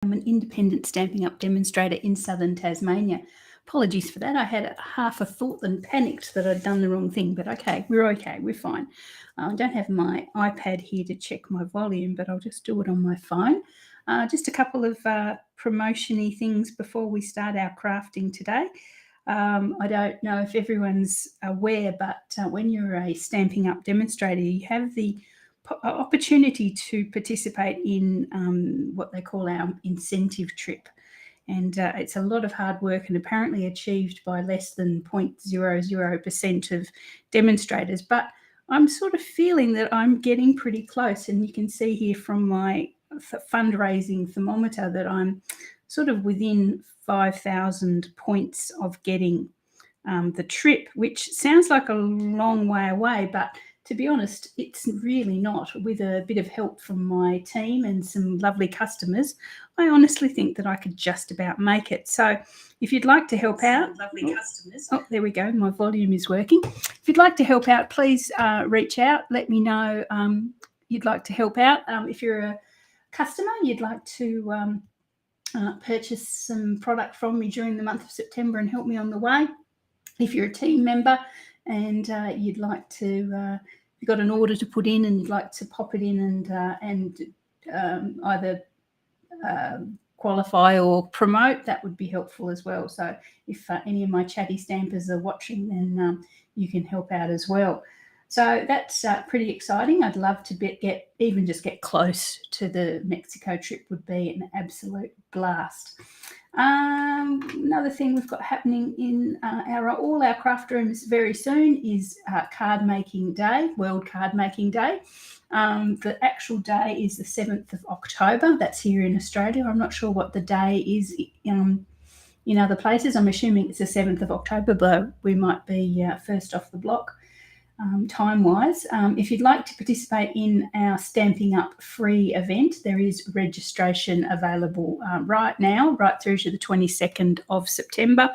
I'm an independent Stampin' Up! Demonstrator in southern Tasmania. Apologies for that. I had half a thought and panicked that I'd done the wrong thing, but okay, we're fine. I don't have my iPad here to check my volume, but I'll just do it on my phone. Just a couple of promotion-y things before we start our crafting today. I don't know if everyone's aware, but when you're a Stampin' Up! Demonstrator, you have the opportunity to participate in what they call our incentive trip. And it's a lot of hard work and apparently achieved by less than 0.00% of demonstrators. But I'm sort of feeling that I'm getting pretty close. And you can see here from my fundraising thermometer that I'm sort of within 5,000 points of getting the trip, which sounds like a long way away, but to be honest, it's really not. With a bit of help from my team and some lovely customers, I honestly think that I could just about make it. So if you'd like to help out, there we go, my volume is working. If you'd like to help out, please reach out. Let me know you'd like to help out. If you're a customer, you'd like to purchase some product from me during the month of September and help me on the way. If you're a team member and you'd like to, you've got an order to put in and you'd like to pop it in and either qualify or promote, that would be helpful as well. So if any of my chatty stampers are watching, then you can help out as well. So that's pretty exciting. I'd love to get close to the Mexico trip. Would be an absolute blast. Another thing we've got happening in all our craft rooms very soon is Card Making Day, World Card Making Day. The actual day is the 7th of October. That's here in Australia. I'm not sure what the day is in other places. I'm assuming it's the 7th of October, but we might be first off the block. Time-wise, if you'd like to participate in our Stampin' Up! Free event, there is registration available right now, right through to the 22nd of September.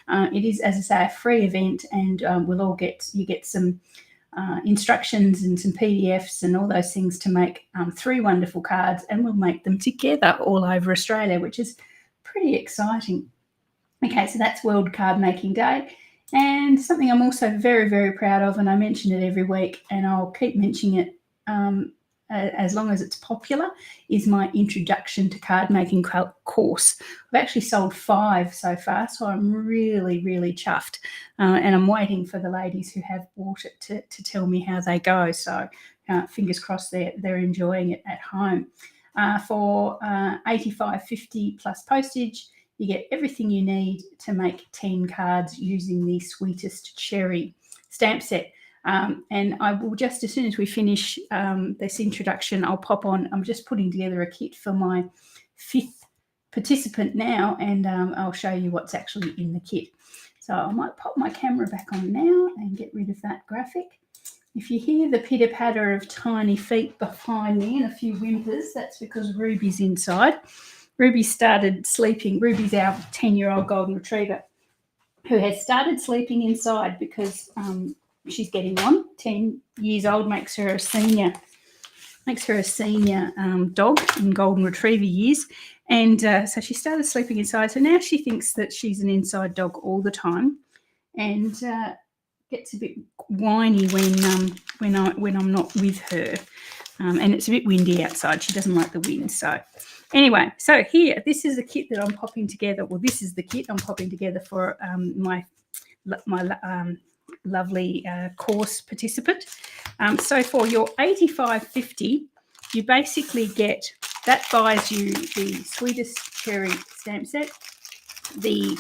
It is, as I say, a free event, and you get some instructions and some PDFs and all those things to make 3 wonderful cards, and we'll make them together all over Australia, which is pretty exciting. Okay, so that's World Card Making Day. And something I'm also very, very proud of, and I mention it every week, and I'll keep mentioning it as long as it's popular, is my Introduction to Card Making course. I've actually sold 5 so far, so I'm really, really chuffed. And I'm waiting for the ladies who have bought it to tell me how they go. So fingers crossed they're enjoying it at home. For $85.50 plus postage, you get everything you need to make 10 cards using the Sweetest Cherry stamp set. And I will, just as soon as we finish this introduction, I'll pop on. I'm just putting together a kit for my 5th participant now, and I'll show you what's actually in the kit. So I might pop my camera back on now and get rid of that graphic. If you hear the pitter-patter of tiny feet behind me and a few whimpers, that's because Ruby's inside. Ruby started sleeping. Ruby's our 10-year-old golden retriever who has started sleeping inside because she's getting on. 10 years old makes her a senior dog in golden retriever years. And so she started sleeping inside. So now she thinks that she's an inside dog all the time, and gets a bit whiny when I'm not with her. And it's a bit windy outside. She doesn't like the wind. So anyway, so here, this is the kit that I'm popping together. Well, this is the kit I'm popping together for my lovely course participant. So for your $85.50, you basically get, that buys you the Sweetest Cherry stamp set, the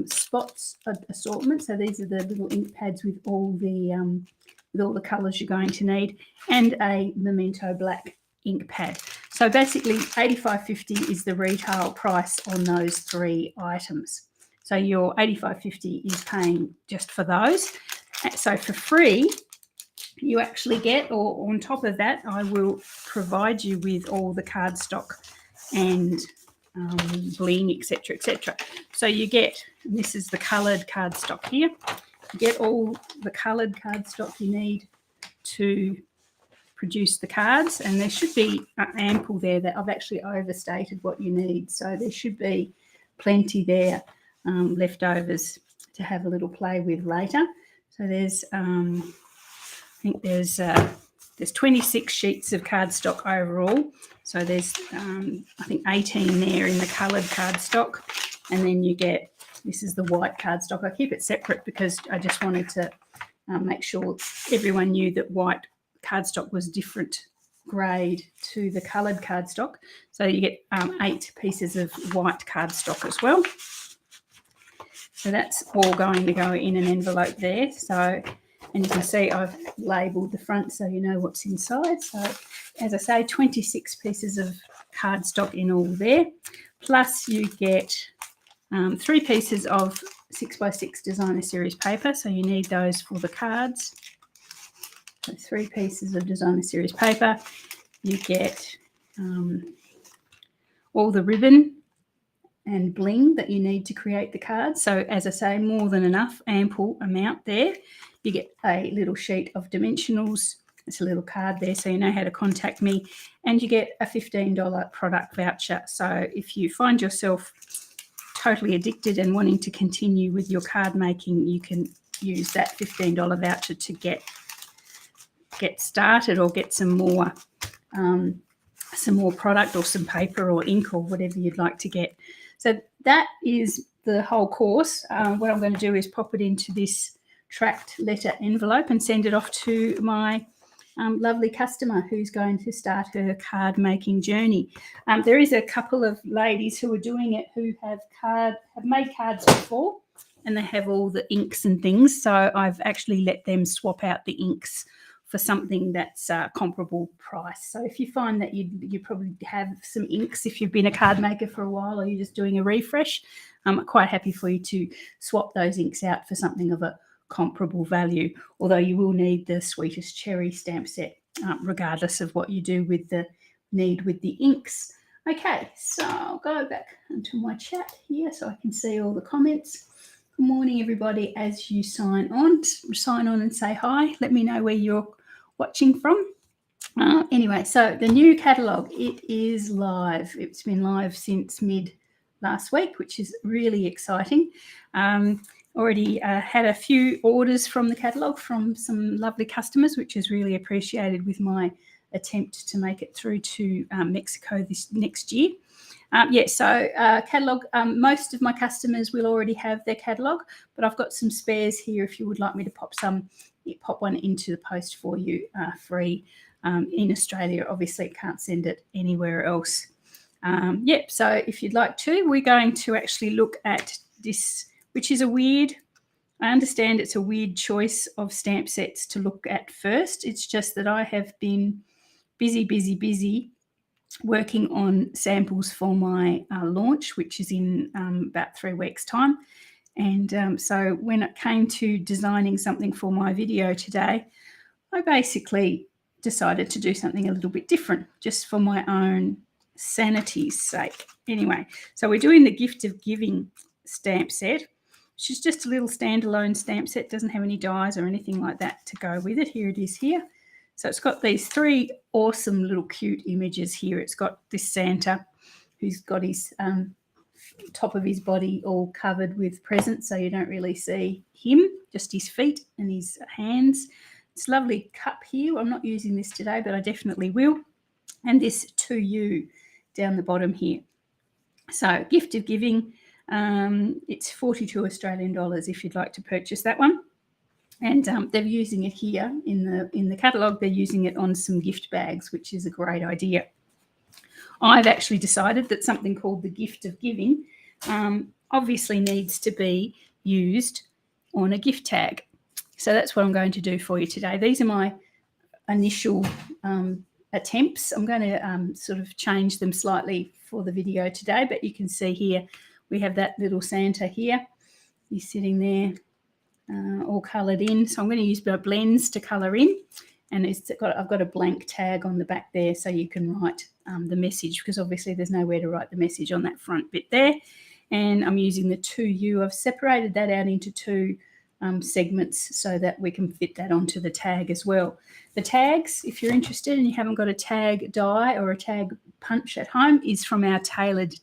spots assortment. So these are the little ink pads with all the colours you're going to need, and a Memento Black ink pad. So basically $85.50 is the retail price on those 3 items. So your $85.50 is paying just for those. So for free, you actually get, or on top of that, I will provide you with all the cardstock and bling, etc., etc. So you get, and this is the coloured cardstock here, you get all the coloured cardstock you need to produce the cards, and there should be ample there. That I've actually overstated what you need, so there should be plenty there, leftovers to have a little play with later. So there's I think there's 26 sheets of cardstock overall. So there's I think 18 there in the coloured cardstock, and then you get, this is the white cardstock. I keep it separate because I just wanted to make sure everyone knew that white cardstock was different grade to the coloured cardstock. So you get 8 pieces of white cardstock as well. So that's all going to go in an envelope there. So, and you can see I've labelled the front so you know what's inside. So as I say, 26 pieces of cardstock in all there. Plus you get 3 pieces of 6x6 designer series paper, so you need those for the cards. So 3 pieces of designer series paper. You get all the ribbon and bling that you need to create the cards. So as I say, more than enough, ample amount there. You get a little sheet of dimensionals. It's a little card there so you know how to contact me, and you get a $15 product voucher. So if you find yourself totally addicted and wanting to continue with your card making, you can use that $15 voucher to get started, or get some more product or some paper or ink or whatever you'd like to get. So that is the whole course. What I'm going to do is pop it into this tracked letter envelope and send it off to my lovely customer who's going to start her card making journey. There is a couple of ladies who are doing it who have made cards before, and they have all the inks and things. So I've actually let them swap out the inks for something that's comparable price. So if you find that you probably have some inks, if you've been a card maker for a while or you're just doing a refresh, I'm quite happy for you to swap those inks out for something of a comparable value, although you will need the Sweetest Cherry stamp set regardless of what you do with the inks. Okay, so I'll go back into my chat here so I can see all the comments. Good morning everybody. As you sign on and say hi. Let me know where you're watching from. Anyway, so the new catalogue, it is live. It's been live since mid last week, which is really exciting. Already had a few orders from the catalogue from some lovely customers, which is really appreciated with my attempt to make it through to Mexico this next year. Catalogue, most of my customers will already have their catalogue, but I've got some spares here if you would like me to pop one into the post for you free in Australia. Obviously, can't send it anywhere else. So if you'd like to, we're going to actually look at this, which is I understand it's a weird choice of stamp sets to look at first. It's just that I have been busy working on samples for my launch, which is in about 3 weeks' time. And so when it came to designing something for my video today, I basically decided to do something a little bit different, just for my own sanity's sake. Anyway, so we're doing the Gift of Giving stamp set, which is just a little standalone stamp set. Doesn't have any dies or anything like that to go with it. Here it is here. So it's got these 3 awesome little cute images here. It's got this Santa who's got his top of his body all covered with presents, so you don't really see him, just his feet and his hands. It's a lovely cup here. I'm not using this today, but I definitely will. And this To You down the bottom here. So Gift of Giving, it's 42 Australian dollars if you'd like to purchase that one. And they're using it here in the catalogue. They're using it on some gift bags, which is a great idea. I've actually decided that something called the Gift of Giving obviously needs to be used on a gift tag. So that's what I'm going to do for you today. These are my initial attempts. I'm going to sort of change them slightly for the video today, but you can see here we have that little Santa here. He's sitting there all coloured in. So I'm going to use my blends to colour in, and I've got a blank tag on the back there so you can write the message, because obviously there's nowhere to write the message on that front bit there. And I'm using the To You. I've separated that out into 2 segments so that we can fit that onto the tag as well. The tags, if you're interested and you haven't got a tag die or a tag punch at home, is from our tailor-made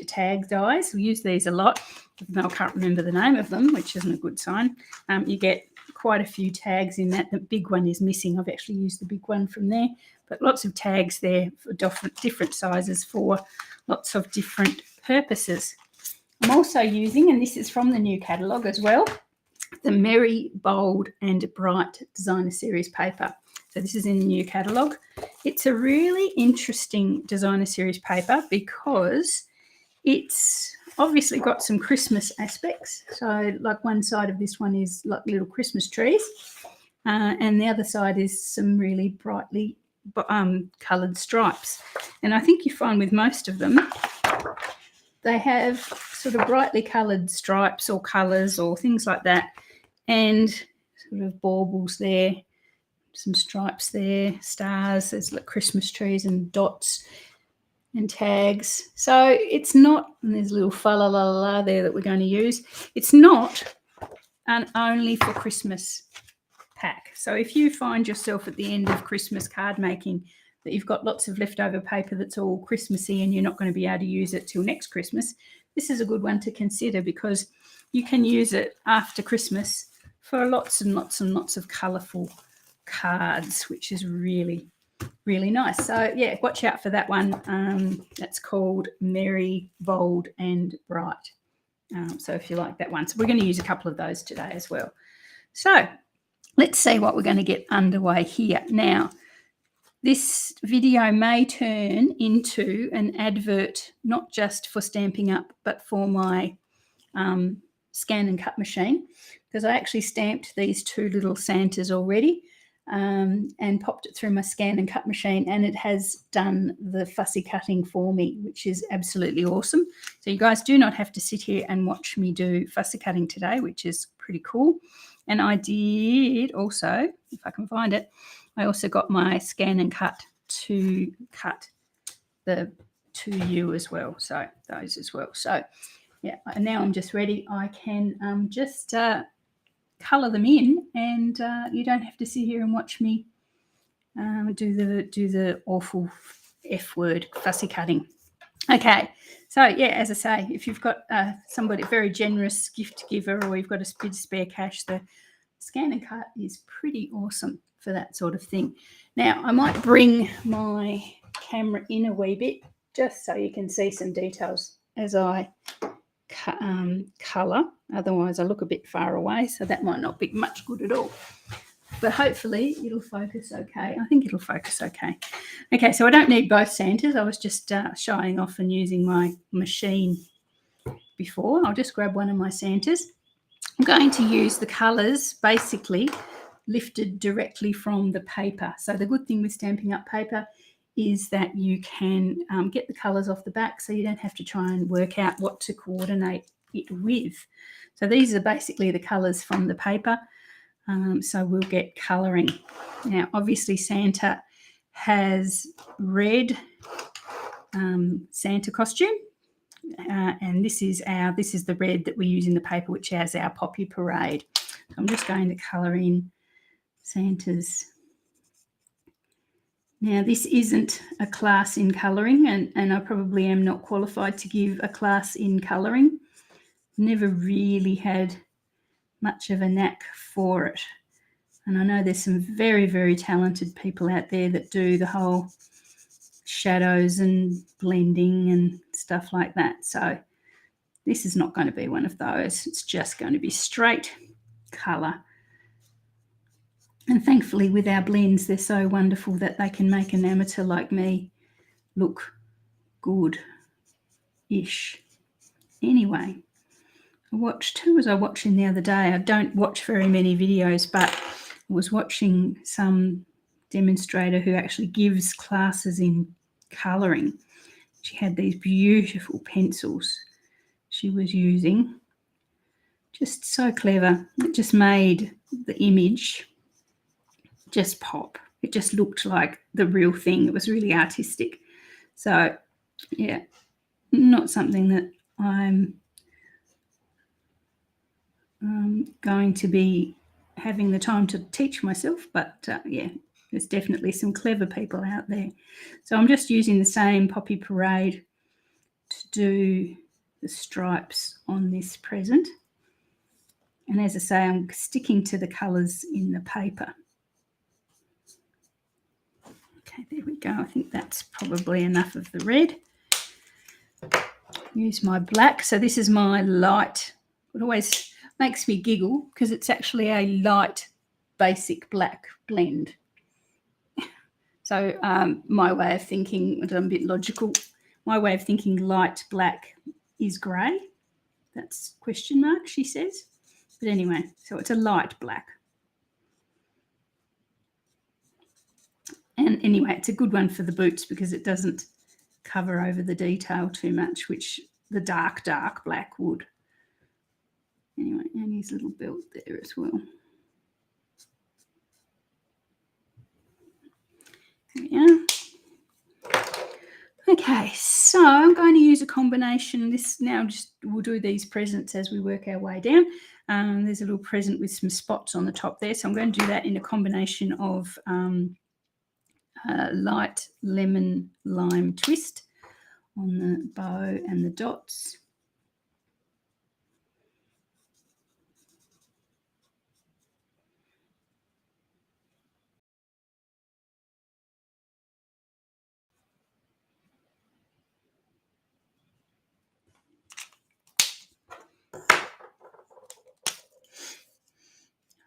tag dies. We use these a lot, even though I can't remember the name of them, which isn't a good sign. You get quite a few tags in that. The big one is missing. I've actually used the big one from there, but lots of tags there for different sizes for lots of different purposes. I'm also using, and this is from the new catalogue as well, the Merry, Bold and Bright Designer Series paper. So this is in the new catalogue. It's a really interesting designer series paper because it's obviously got some Christmas aspects. So like one side of this one is like little Christmas trees, and the other side is some really brightly coloured stripes. And I think you find with most of them, they have sort of brightly coloured stripes or colours or things like that, and sort of baubles there, some stripes there, stars, there's like Christmas trees and dots and tags. So it's not, and there's a little fa la la la there that we're going to use. It's not an only for Christmas pack. So if you find yourself at the end of Christmas card making that you've got lots of leftover paper that's all Christmassy and you're not going to be able to use it till next Christmas, this is a good one to consider because you can use it after Christmas for lots and lots and lots of colourful cards, which is really, really nice. So yeah, watch out for that one. That's called Merry, Bold and Bright. So if you like that one. So we're going to use a couple of those today as well. So let's see what we're going to get underway here. Now, this video may turn into an advert, not just for Stampin' Up, but for my scan and cut machine, because I actually stamped these two little Santas already and popped it through my scan and cut machine, and it has done the fussy cutting for me, which is absolutely awesome. So you guys do not have to sit here and watch me do fussy cutting today, which is pretty cool. And I did also, if I can find it, I also got my scan and cut to cut the 2U as well. So those as well. So yeah, and now I'm just ready. I can just colour them in, and you don't have to sit here and watch me do the awful F word fussy cutting. Okay, so yeah, as I say, if you've got somebody very generous gift giver, or you've got a bit of spare cash, the scan and cut is pretty awesome for that sort of thing. Now, I might bring my camera in a wee bit just so you can see some details as I colour. Otherwise, I look a bit far away, so that might not be much good at all. But hopefully it'll focus okay. I think it'll focus okay. Okay, so I don't need both Santas. I was just showing off and using my machine before. I'll just grab one of my Santas. I'm going to use the colours basically lifted directly from the paper. So the good thing with Stampin' Up paper is that you can get the colours off the back, so you don't have to try and work out what to coordinate it with. So these are basically the colours from the paper. So we'll get colouring. Now, obviously Santa has red Santa costume, and this is the red that we use in the paper, which has our Poppy Parade. So I'm just going to colour in Santa's. Now, this isn't a class in colouring, and I probably am not qualified to give a class in colouring. Never really had much of a knack for it. And I know there's some very, very talented people out there that do the whole shadows and blending and stuff like that. So this is not going to be one of those. It's just going to be straight colour. And thankfully with our blends, they're so wonderful that they can make an amateur like me look good-ish. Anyway, who was I watching the other day? I don't watch very many videos, but I was watching some demonstrator who actually gives classes in colouring. She had these beautiful pencils she was using. Just so clever. It just made the image just pop. It just looked like the real thing. It was really artistic. So, yeah, not something that I'm going to be having the time to teach myself, but yeah, there's definitely some clever people out there. So I'm just using the same Poppy Parade to do the stripes on this present. And as I say, I'm sticking to the colours in the paper. Okay, there we go. I think that's probably enough of the red. Use my black. So this is my light. It always makes me giggle because it's actually a light basic black blend. So my way of thinking, I'm a bit logical, my way of thinking light black is grey. That's question mark, she says. But anyway, so it's a light black. And anyway, it's a good one for the boots because it doesn't cover over the detail too much, which the dark black would. Anyway, and his little belt there as well. There we are. Okay, so I'm going to use a combination. This now just we'll do these presents as we work our way down. There's a little present with some spots on the top there, so I'm going to do that in a combination of light lemon lime twist on the bow and the dots.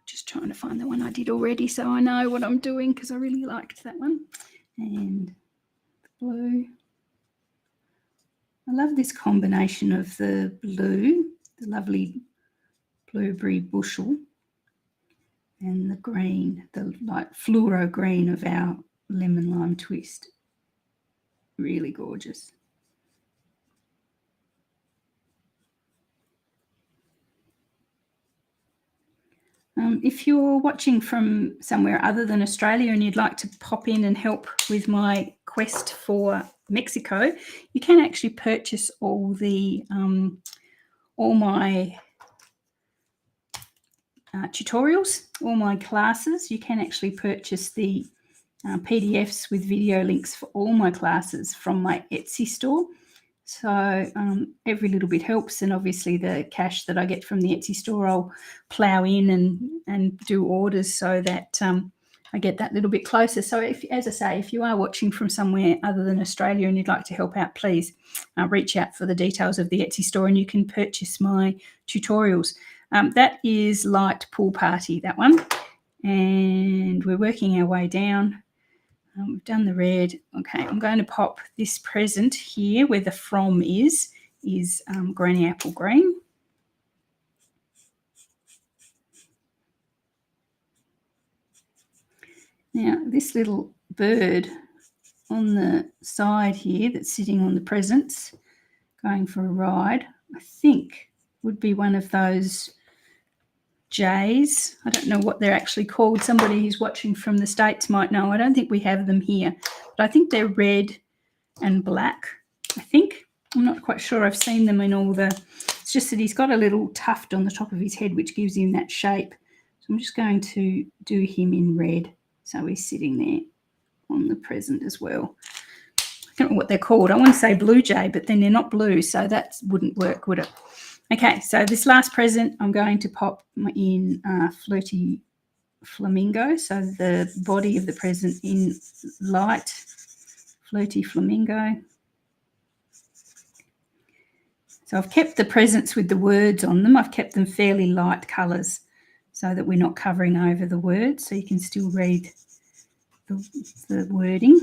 Just trying to find the one I did already so I know what I'm doing because I really liked that one. And the blue. I love this combination of the blue, the lovely blueberry bushel, and the green, the light fluoro green of our lemon lime twist. Really gorgeous. If you're watching from somewhere other than Australia and you'd like to pop in and help with my quest for Mexico, you can actually purchase all my tutorials, all my classes. You can actually purchase the PDFs with video links for all my classes from my Etsy store. So every little bit helps, and obviously the cash that I get from the Etsy store I'll plough in and do orders so that I get that little bit closer. So as I say, if you are watching from somewhere other than Australia and you'd like to help out, please reach out for the details of the Etsy store and you can purchase my tutorials. That is Light Pool Party, that one. And we're working our way down. We've done the red. Okay, I'm going to pop this present here where the from is Granny Apple Green. Now, this little bird on the side here that's sitting on the presents, going for a ride, I think would be one of those jays. I don't know what they're actually called. Somebody who's watching from the States might know. I don't think we have them here, but I think they're red and black, I think. I'm not quite sure. I've seen them in all the... It's just that he's got a little tuft on the top of his head which gives him that shape. So I'm just going to do him in red. So he's sitting there on the present as well. I don't know what they're called. I want to say blue jay, but then they're not blue, so that wouldn't work, would it? Okay, so this last present I'm going to pop in Flirty Flamingo. So the body of the present in light Flirty Flamingo. So I've kept the presents with the words on them. I've kept them fairly light colours so that we're not covering over the words, so you can still read the wording.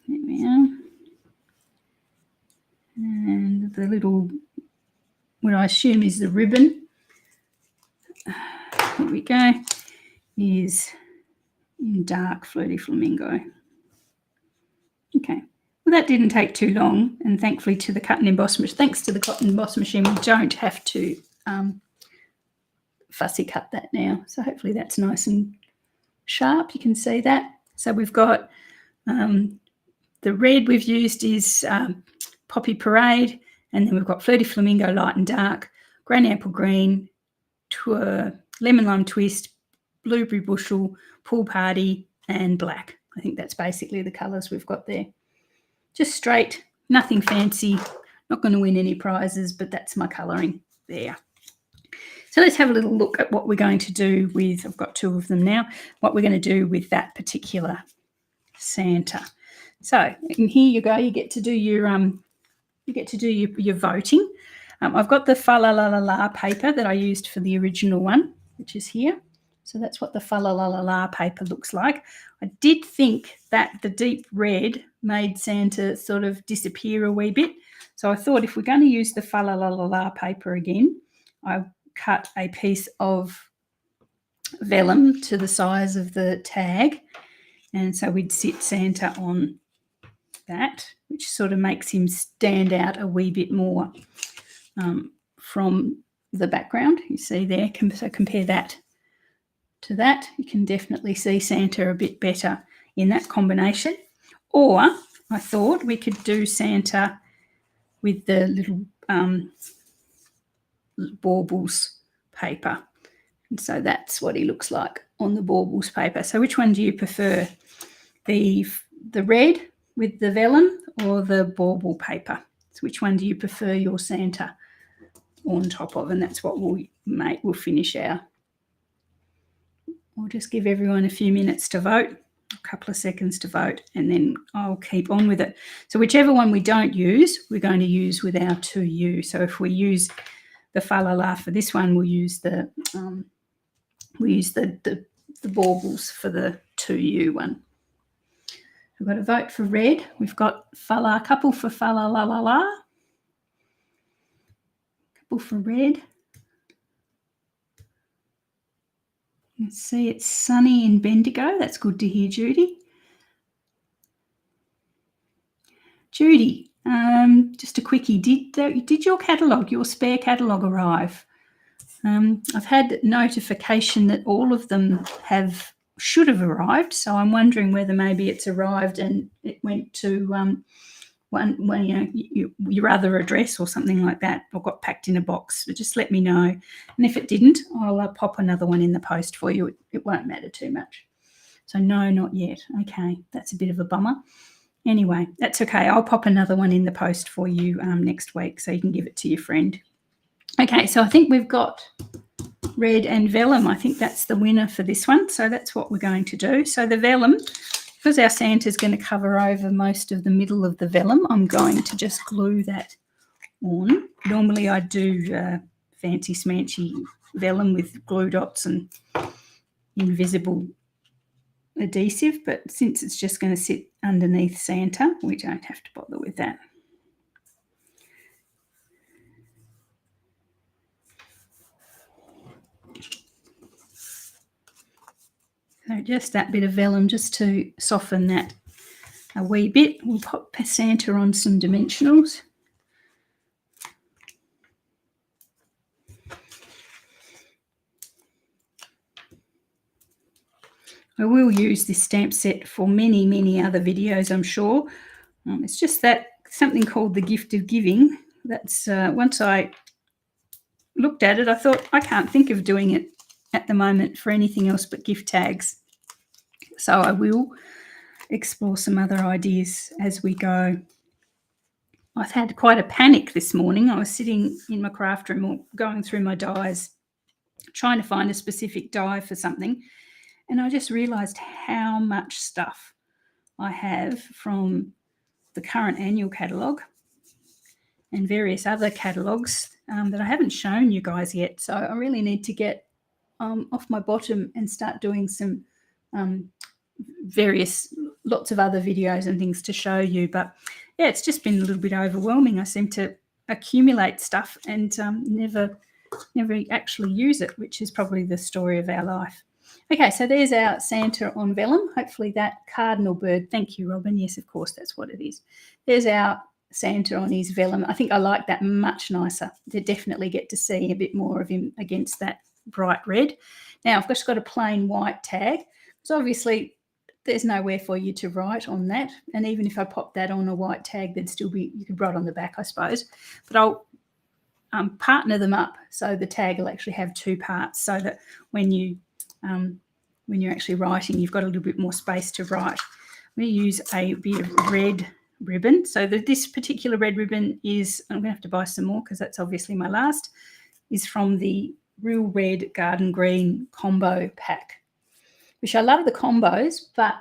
There we are. And the little, what I assume is the ribbon, here we go, is in dark Flirty Flamingo. Okay, well that didn't take too long, and thankfully to the cut and emboss machine, thanks to the cotton emboss machine, we don't have to fussy cut that now. So hopefully that's nice and sharp, you can see that. So we've got the red we've used is Poppy Parade, And then we've got Flirty Flamingo Light and Dark, Granny Apple Green, Lemon Lime Twist, Blueberry Bushel, Pool Party, and Black. I think that's basically the colours we've got there. Just straight, nothing fancy, not going to win any prizes, but that's my colouring there. So let's have a little look at what we're going to do with, I've got 2 of them now, what we're going to do with that particular Santa. So and here you go, you get to do your voting. I've got the Fa La La La La paper that I used for the original one, which is here. So that's what the Fa La La La La paper looks like. I did think that the deep red made Santa sort of disappear a wee bit. So I thought if we're going to use the Fa La La La La paper again, I cut a piece of vellum to the size of the tag. And so we'd sit Santa on that, which sort of makes him stand out a wee bit more from the background. You see there, so compare that to that. You can definitely see Santa a bit better in that combination. Or I thought we could do Santa with the little baubles paper. And so that's what he looks like on the baubles paper. So which one do you prefer? The red with the vellum or the bauble paper? So which one do you prefer your Santa on top of? And that's what we'll finish our. I'll just give everyone a few minutes to vote, a couple of seconds to vote, and then I'll keep on with it. So whichever one we don't use, we're going to use with our 2U. So if we use the Fa La La for this one, we'll use the baubles for the 2U one. We've got a vote for red. We've got couple for Fa La La La La. Couple for red. Let's see, it's sunny in Bendigo. That's good to hear, Judy. Judy, just a quickie. Did your catalogue, your spare catalogue, arrive? I've had notification that all of them should have arrived, so I'm wondering whether maybe it's arrived and it went to your other address or something like that, or got packed in a box. But just let me know, and if it didn't, I'll pop another one in the post for you. It won't matter too much. So no, not yet. Okay, that's a bit of a bummer. Anyway, that's okay. I'll pop another one in the post for you next week, so you can give it to your friend. Okay, so I think we've got red and vellum. I think that's the winner for this one. So that's what we're going to do. So the vellum, because our Santa's going to cover over most of the middle of the vellum, I'm going to just glue that on. Normally I do fancy smanchy vellum with glue dots and invisible adhesive, but since it's just going to sit underneath Santa, we don't have to bother with that. So just that bit of vellum just to soften that a wee bit. We'll pop Santa on some dimensionals. I will use this stamp set for many, many other videos, I'm sure. It's just that something called the gift of giving. That's once I looked at it, I thought I can't think of doing it at the moment for anything else but gift tags. So I will explore some other ideas as we go. I've had quite a panic this morning. I was sitting in my craft room going through my dies, trying to find a specific die for something, and I just realised how much stuff I have from the current annual catalogue and various other catalogues that I haven't shown you guys yet. So I really need to get off my bottom and start doing some lots of other videos and things to show you. But yeah, it's just been a little bit overwhelming. I seem to accumulate stuff and never actually use it, which is probably the story of our life. Okay, so there's our Santa on vellum. Hopefully that cardinal bird, thank you, Robin. Yes, of course, that's what it is. There's our Santa on his vellum. I think I like that much nicer. To definitely get to see a bit more of him against that bright red. Now I've just got a plain white tag. So obviously there's nowhere for you to write on that. And even if I pop that on a white tag, there'd still be, you could write on the back, I suppose. But I'll partner them up so the tag will actually have two parts, so that when you're actually writing, you've got a little bit more space to write. I'm going to use a bit of red ribbon. So this particular red ribbon is, I'm going to have to buy some more because that's obviously my last, is from the Real Red Garden Green combo pack, which I love the combos, but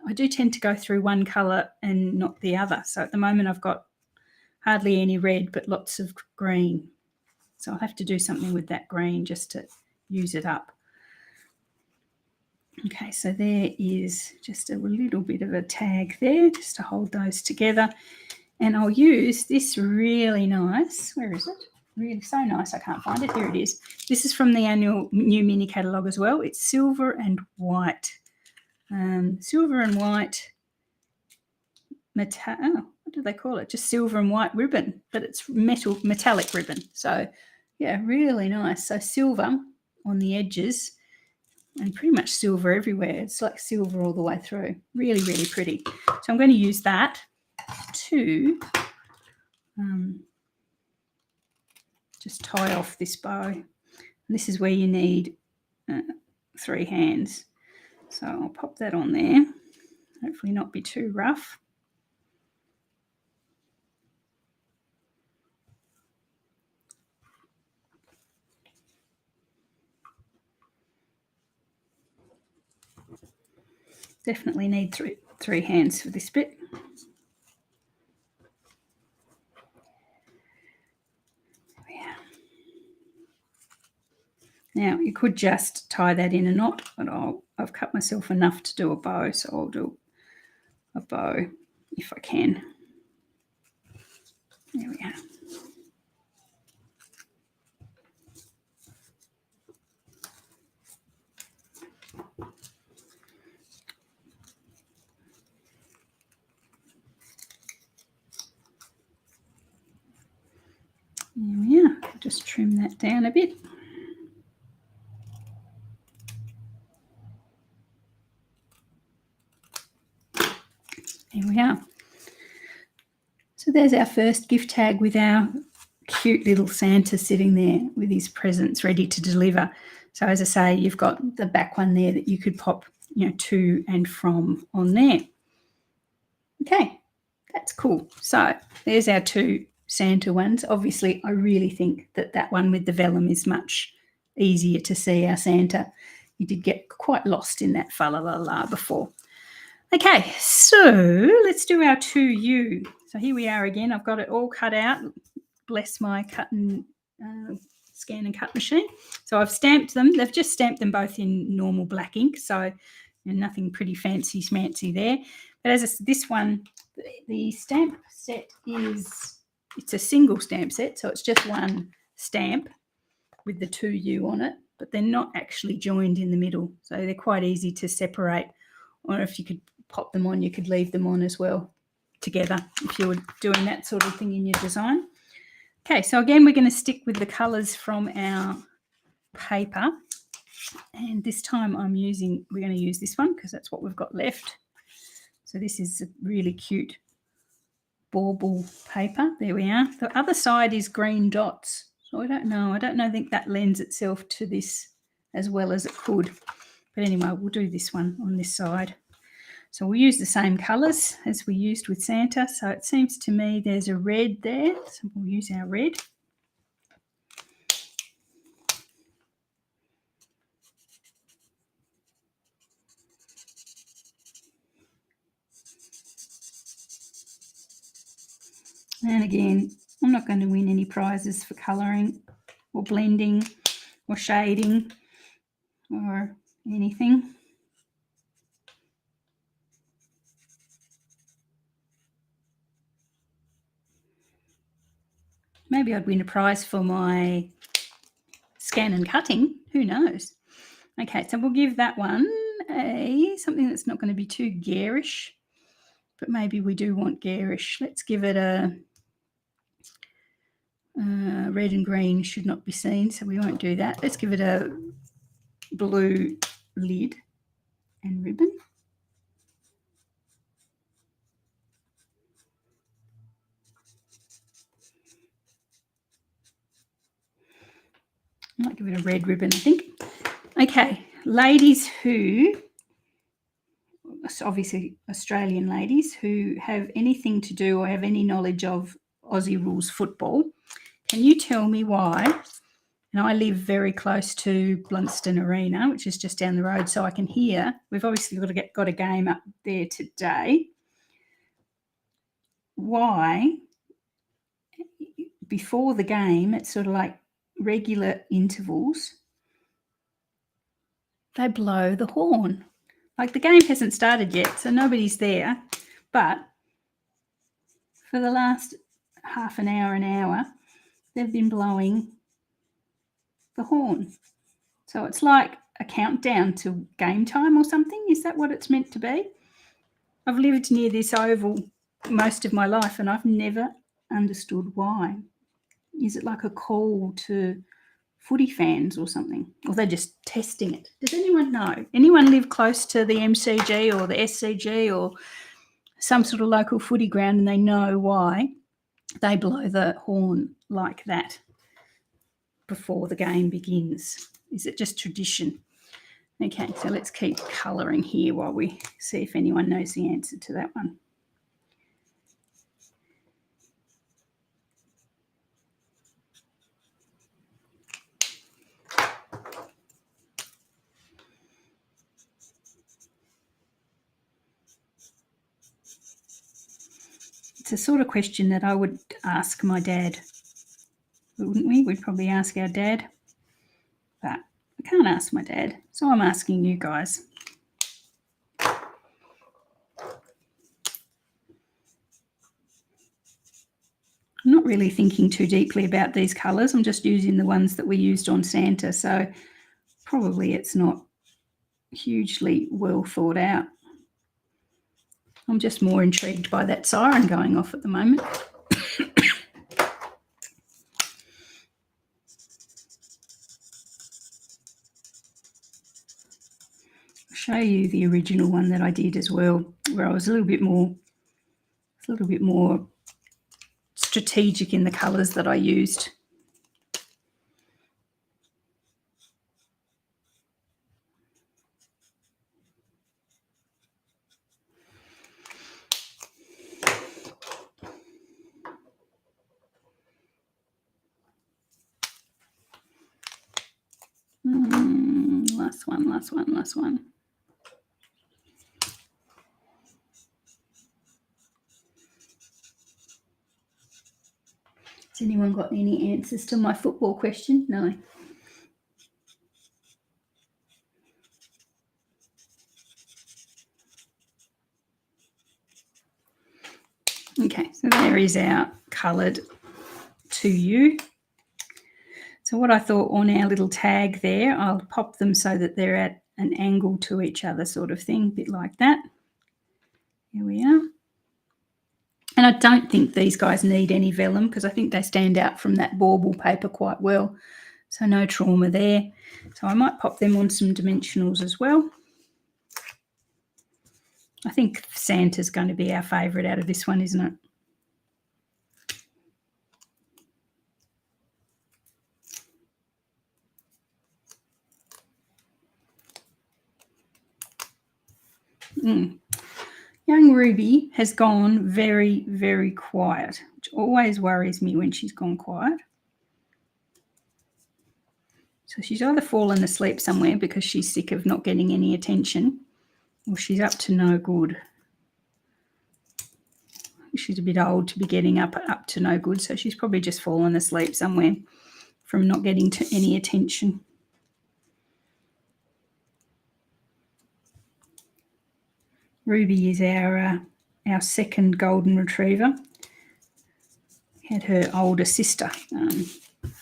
I do tend to go through one colour and not the other. So at the moment I've got hardly any red but lots of green. So I'll have to do something with that green just to use it up. Okay, so there is just a little bit of a tag there just to hold those together. And I'll use this really nice, where is it? Really so nice, I can't find it. Here it is. This is from the annual new mini catalogue as well. It's silver and white. Silver and white, what do they call it? Just silver and white ribbon, but it's metallic ribbon. So yeah, really nice. So silver on the edges and pretty much silver everywhere. It's like silver all the way through. Really, really pretty. So I'm going to use that to just tie off this bow. And this is where you need 3 hands. So I'll pop that on there. Hopefully not be too rough. Definitely need three hands for this bit. Now you could just tie that in a knot, but I've cut myself enough to do a bow, so I'll do a bow if I can. There we are. There we are. I'll just trim that down a bit. There we are. So there's our first gift tag with our cute little Santa sitting there with his presents ready to deliver. So as I say, you've got the back one there that you could pop, to and from on there. Okay, that's cool. So there's our 2 Santa ones. Obviously, I really think that one with the vellum is much easier to see our Santa. You did get quite lost in that fa la la la before. Okay, so let's do our 2U. So here we are again. I've got it all cut out. Bless my scan and cut machine. So I've stamped them. They've just stamped them both in normal black ink. So nothing pretty fancy schmancy there. But as this one, the stamp set it's a single stamp set. So it's just one stamp with the 2U on it, but they're not actually joined in the middle. So they're quite easy to separate. Or if you could pop them on, you could leave them on as well together if you were doing that sort of thing in your design. Okay, so again, we're going to stick with the colours from our paper. And this time we're going to use this one because that's what we've got left. So this is a really cute bauble paper. There we are. The other side is green dots. So I don't know. I think that lends itself to this as well as it could. But anyway, we'll do this one on this side. So we'll use the same colours as we used with Santa. So it seems to me there's a red there. So we'll use our red. And again, I'm not going to win any prizes for colouring or blending or shading or anything. Maybe I'd win a prize for my scan and cutting. Who knows? Okay, so we'll give that one something that's not going to be too garish, but maybe we do want garish. Let's give it a red and green should not be seen, so we won't do that. Let's give it a blue lid and ribbon. Might give it a red ribbon, I think. Okay, ladies who, obviously Australian ladies, who have anything to do or have any knowledge of Aussie rules football, can you tell me why? And I live very close to Blunston Arena, which is just down the road, so I can hear. We've obviously got a game up there today. Why, before the game, it's sort of like regular intervals, they blow the horn? Like, the game hasn't started yet, so nobody's there, but for the last half an hour, they've been blowing the horn. So it's like a countdown to game time or something. Is that what it's meant to be? I've lived near this oval most of my life and I've never understood why. Is it like a call to footy fans or something? Or they're just testing it? Does anyone know? Anyone live close to the MCG or the SCG or some sort of local footy ground and they know why they blow the horn like that before the game begins? Is it just tradition? Okay, so let's keep colouring here while we see if anyone knows the answer to that one. It's a sort of question that I would ask my dad, wouldn't we? We'd probably ask our dad, but I can't ask my dad, so I'm asking you guys. I'm not really thinking too deeply about these colours. I'm just using the ones that we used on Santa, so probably it's not hugely well thought out. I'm just more intrigued by that siren going off at the moment. I'll show you the original one that I did as well, where I was a little bit more strategic in the colours that I used. Last one. Has anyone got any answers to my football question? No. Okay, so there is our coloured to you. So what I thought on our little tag there, I'll pop them so that they're at an angle to each other, sort of thing, a bit like that. Here we are. And I don't think these guys need any vellum because I think they stand out from that bauble paper quite well. So no trauma there. So I might pop them on some dimensionals as well. I think Santa's going to be our favourite out of this one, isn't it? Young Ruby has gone very, very quiet, which always worries me when she's gone quiet. So she's either fallen asleep somewhere because she's sick of not getting any attention, or she's up to no good. She's a bit old to be getting up to no good, so she's probably just fallen asleep somewhere from not getting any attention. Ruby is our second golden retriever. Had her older sister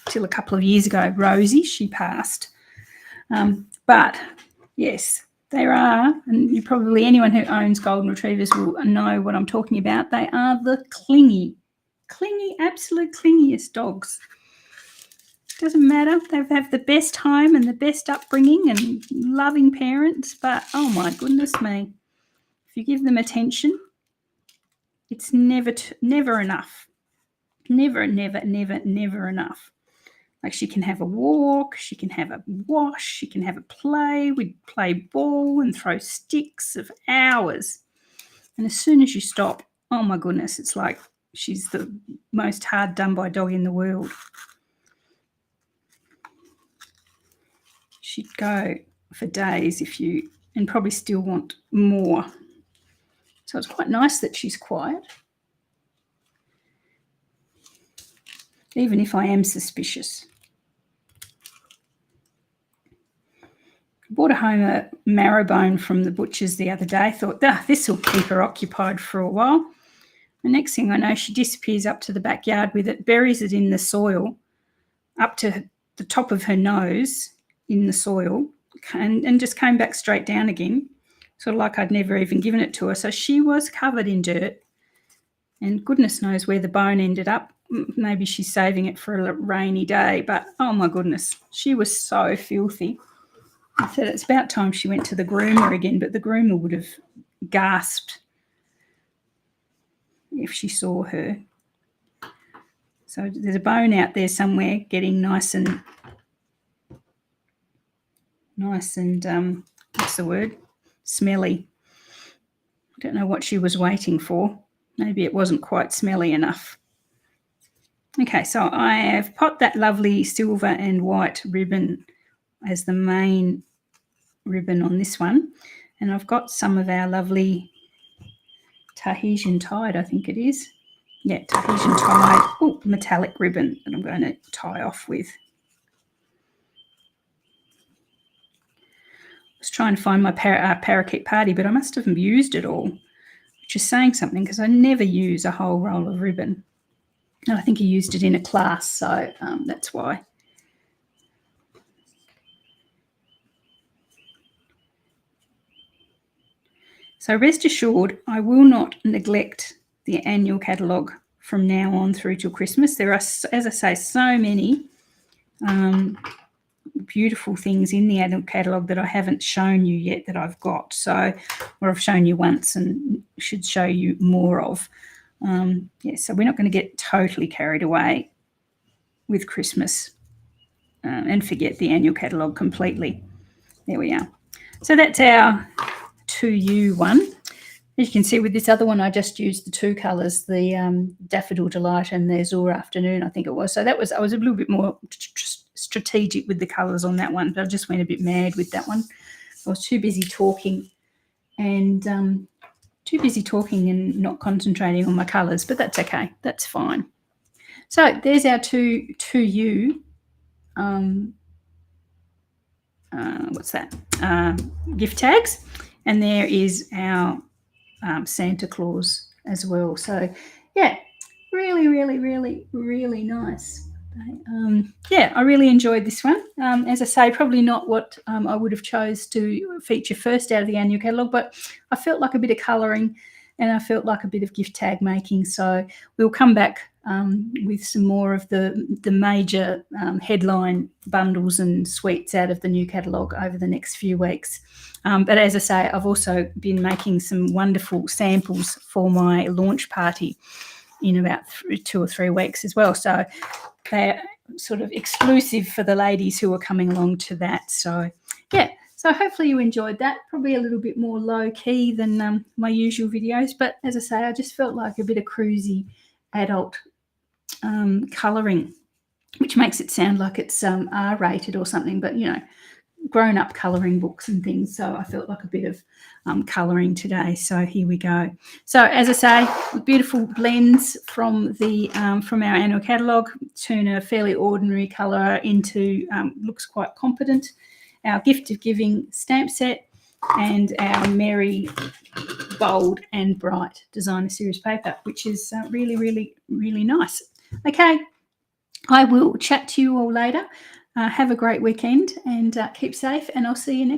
till a couple of years ago, Rosie. She passed. But yes, there are, and you probably, anyone who owns golden retrievers will know what I'm talking about. They are the clingy, absolute clingiest dogs. Doesn't matter. They have the best home and the best upbringing and loving parents, but oh my goodness me, if you give them attention, it's never enough. Never enough. Like she can have a walk, she can have a wash, she can have a play. We'd play ball and throw sticks of hours. And as soon as you stop, oh my goodness, it's like she's the most hard done by dog in the world. She'd go for days and probably still want more. So it's quite nice that she's quiet, even if I am suspicious. I brought home a marrowbone from the butcher's the other day. Thought, this will keep her occupied for a while. The next thing I know, she disappears up to the backyard with it, buries it in the soil, up to the top of her nose in the soil, and just came back straight down again, sort of like I'd never even given it to her. So she was covered in dirt, and goodness knows where the bone ended up. Maybe she's saving it for a rainy day, but oh my goodness, she was so filthy. I said it's about time she went to the groomer again, but the groomer would have gasped if she saw her. So there's a bone out there somewhere getting nice and what's the word? Smelly. I don't know what she was waiting for. Maybe it wasn't quite smelly enough. Okay, so I have popped that lovely silver and white ribbon as the main ribbon on this one. And I've got some of our lovely Tahitian tied, I think it is. Yeah, Tahitian tied, metallic ribbon that I'm going to tie off with. I was trying to find my parakeet party, but I must have used it all, which is saying something because I never use a whole roll of ribbon. And I think I used it in a class, so that's why. So rest assured, I will not neglect the annual catalogue from now on through till Christmas. There are, as I say, so many beautiful things in the annual catalogue that I haven't shown you yet that I've got. So, or I've shown you once and should show you more of. So we're not going to get totally carried away with Christmas and forget the annual catalogue completely. There we are. So that's our 2U one. As you can see with this other one, I just used the two colours, the Daffodil Delight and the Azure Afternoon, I think it was. So I was a little bit more strategic with the colours on that one, but I just went a bit mad with that one. I was too busy talking and not concentrating on my colours, but that's okay. That's fine. So there's our 2U. Gift tags, and there is our Santa Claus as well. So yeah, really, really, really, really nice. I really enjoyed this one. As I say, probably not what I would have chose to feature first out of the annual catalogue, but I felt like a bit of colouring and I felt like a bit of gift tag making. So we'll come back with some more of the major headline bundles and sweets out of the new catalogue over the next few weeks. But as I say, I've also been making some wonderful samples for my launch party in about 2 or 3 weeks as well. So they're sort of exclusive for the ladies who are coming along to that. So yeah, so hopefully you enjoyed that. Probably a little bit more low key than my usual videos. But as I say, I just felt like a bit of cruisy adult colouring, which makes it sound like it's R-rated or something, but grown-up colouring books and things. So I felt like a bit of colouring today. So here we go. So as I say, beautiful blends from from our annual catalogue. Turn a fairly ordinary colour into looks quite competent. Our gift of giving stamp set and our Merry, Bold and Bright designer series paper, which is really, really, really nice. Okay, I will chat to you all later. Have a great weekend and keep safe, and I'll see you next